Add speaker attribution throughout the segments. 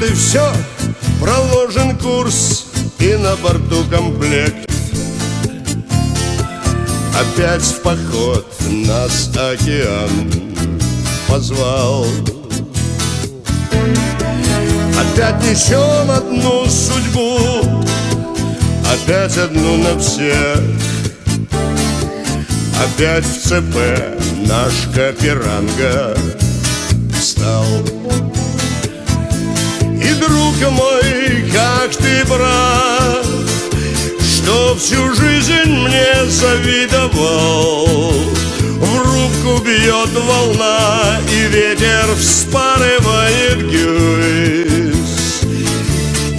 Speaker 1: Вот и все, проложен курс, и на борту комплект. Опять в поход нас океан позвал. Опять несем одну судьбу, опять одну на всех. Опять в ЦП наш Каперанга встал. И, друг мой, как ты прав, что всю жизнь мне завидовал. В рубку бьет волна, и ветер вспарывает гюйс.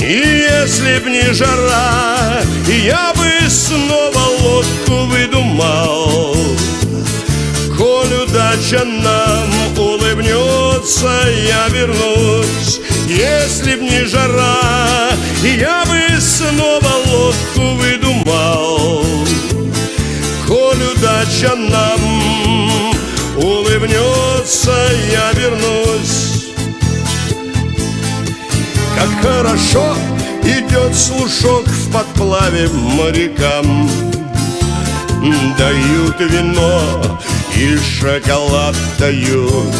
Speaker 1: И если б не жара, я бы снова лодку выдумал. Коль удача нам улыбнется, я вернусь. Если б не жара, я бы снова лодку выдумал. Коль удача нам улыбнется, я вернусь. Как хорошо идет слушок в подплаве морякам. Дают вино и шоколад дают,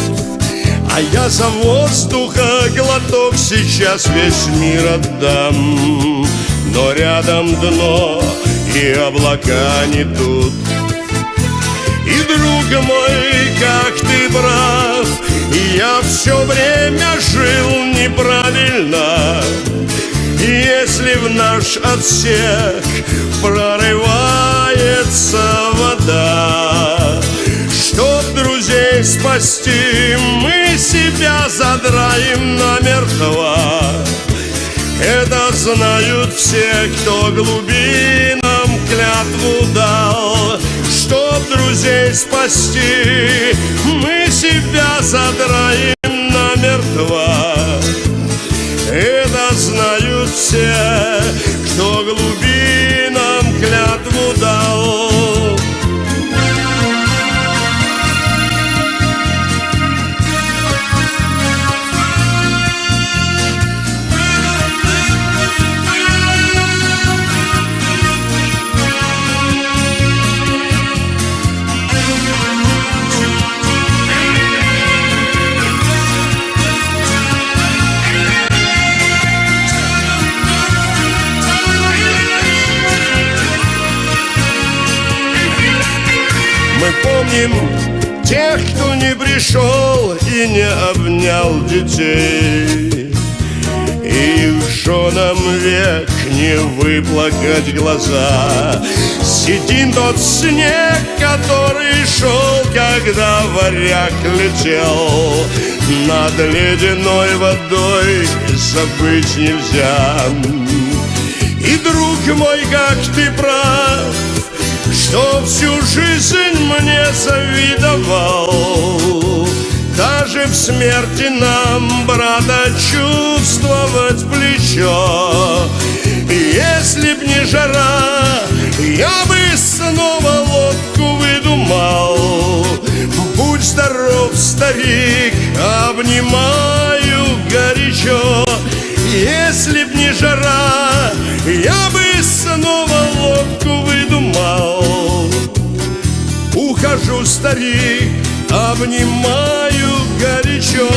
Speaker 1: а я за воздуха глоток сейчас весь мир отдам. Но рядом дно и облака не тут. И, друг мой, как ты прав, я все время жил неправильно. Если в наш отсек прорывается вода, чтоб друзей спасти, мы себя задраем намертво. Это знают все, кто глубинам клятву дал. Чтоб друзей спасти, мы себя задраем намертво. Это знают все, кто глубинам клятву дал. Мы помним тех, кто не пришел и не обнял детей. И что нам век не выплакать глаза. Сидим тот снег, который шел, когда варяг летел. Над ледяной водой забыть нельзя. И, друг мой, как ты прав, что всю жизнь мне завидовал. Даже в смерти нам, брата, чувствовать плечо. Если б не жара, я бы снова лодку выдумал. Будь здоров, старик, обнимаю горячо. Если б не жара, я бы снова лодку выдумал. Ухожу, старик, обнимаю горячо.